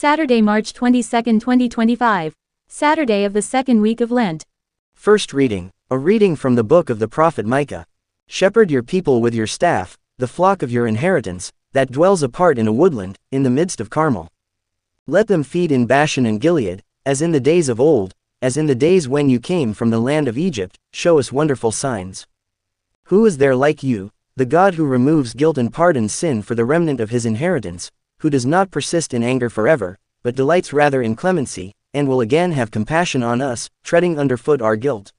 Saturday, March 22, 2025. Saturday of the second week of Lent. First reading, a reading from the book of the prophet Micah. Shepherd your people with your staff, the flock of your inheritance, that dwells apart in a woodland, in the midst of Carmel. Let them feed in Bashan and Gilead, as in the days of old, as in the days when you came from the land of Egypt. Show us wonderful signs. Who is there like you, the God who removes guilt and pardons sin for the remnant of his inheritance, who does not persist in anger forever, but delights rather in clemency, and will again have compassion on us, treading underfoot our guilt?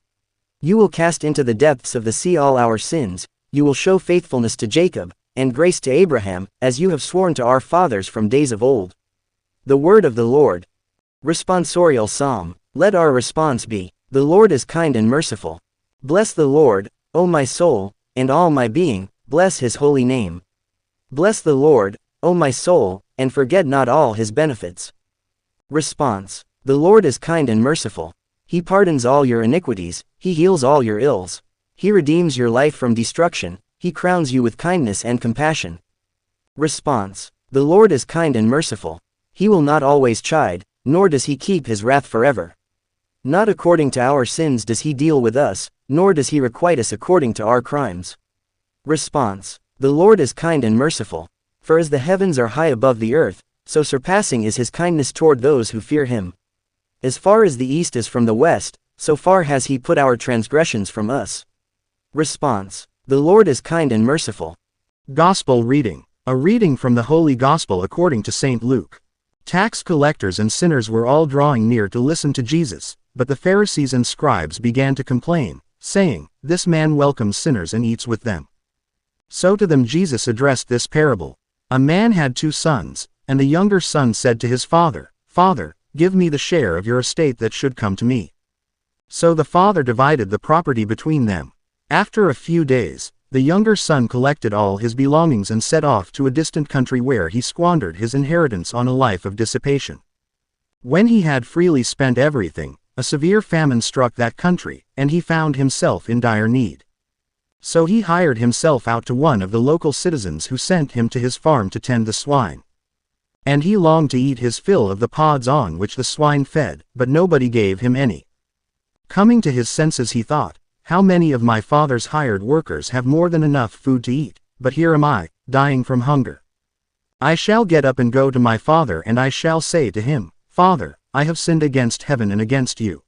You will cast into the depths of the sea all our sins, you will show faithfulness to Jacob, and grace to Abraham, as you have sworn to our fathers from days of old. The word of the Lord. Responsorial Psalm. Let our response be, the Lord is kind and merciful. Bless the Lord, O my soul, and all my being, bless his holy name. Bless the Lord, O my soul, and forget not all his benefits. Response. The Lord is kind and merciful. He pardons all your iniquities, he heals all your ills. He redeems your life from destruction, he crowns you with kindness and compassion. Response. The Lord is kind and merciful. He will not always chide, nor does he keep his wrath forever. Not according to our sins does he deal with us, nor does he requite us according to our crimes. Response. The Lord is kind and merciful. For as the heavens are high above the earth, so surpassing is his kindness toward those who fear him. As far as the east is from the west, so far has he put our transgressions from us. Response. The Lord is kind and merciful. Gospel reading. A reading from the Holy Gospel according to St. Luke. Tax collectors and sinners were all drawing near to listen to Jesus, but the Pharisees and scribes began to complain, saying, "This man welcomes sinners and eats with them." So to them Jesus addressed this parable. A man had 2 sons, and the younger son said to his father, "Father, give me the share of your estate that should come to me." So the father divided the property between them. After a few days, the younger son collected all his belongings and set off to a distant country where he squandered his inheritance on a life of dissipation. When he had freely spent everything, a severe famine struck that country, and he found himself in dire need. So he hired himself out to one of the local citizens who sent him to his farm to tend the swine. And he longed to eat his fill of the pods on which the swine fed, but nobody gave him any. Coming to his senses he thought, "How many of my father's hired workers have more than enough food to eat, but here am I, dying from hunger. I shall get up and go to my father and I shall say to him, 'Father, I have sinned against heaven and against you.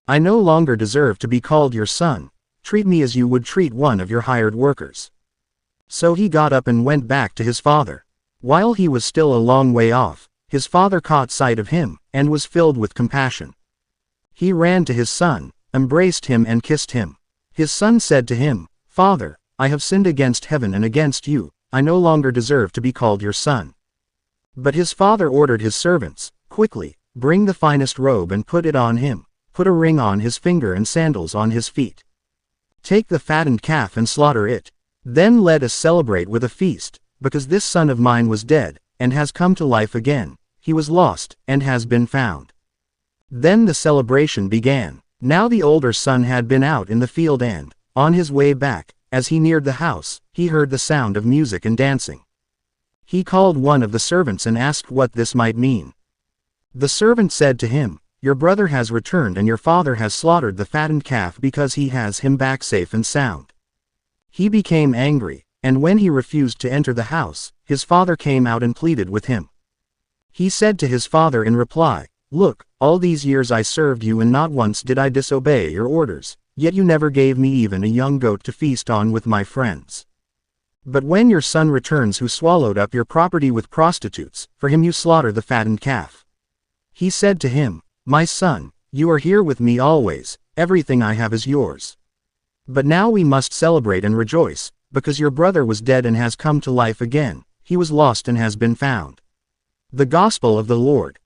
I no longer deserve to be called your son. Treat me as you would treat one of your hired workers.' So he got up and went back to his father. While he was still a long way off, his father caught sight of him, and was filled with compassion. He ran to his son, embraced him and kissed him. His son said to him, 'Father, I have sinned against heaven and against you, I no longer deserve to be called your son.' But his father ordered his servants, 'Quickly, bring the finest robe and put it on him, put a ring on his finger and sandals on his feet. Take the fattened calf and slaughter it. Then let us celebrate with a feast, because this son of mine was dead, and has come to life again, he was lost, and has been found.' Then the celebration began. Now the older son had been out in the field and, on his way back, as he neared the house, he heard the sound of music and dancing. He called one of the servants and asked what this might mean. The servant said to him, 'Your brother has returned and your father has slaughtered the fattened calf because he has him back safe and sound.' He became angry, and when he refused to enter the house, his father came out and pleaded with him. He said to his father in reply, 'Look, all these years I served you and not once did I disobey your orders, yet you never gave me even a young goat to feast on with my friends. But when your son returns who swallowed up your property with prostitutes, for him you slaughter the fattened calf.' He said to him, 'My son, you are here with me always, everything I have is yours. But now we must celebrate and rejoice, because your brother was dead and has come to life again, he was lost and has been found.'" The Gospel of the Lord.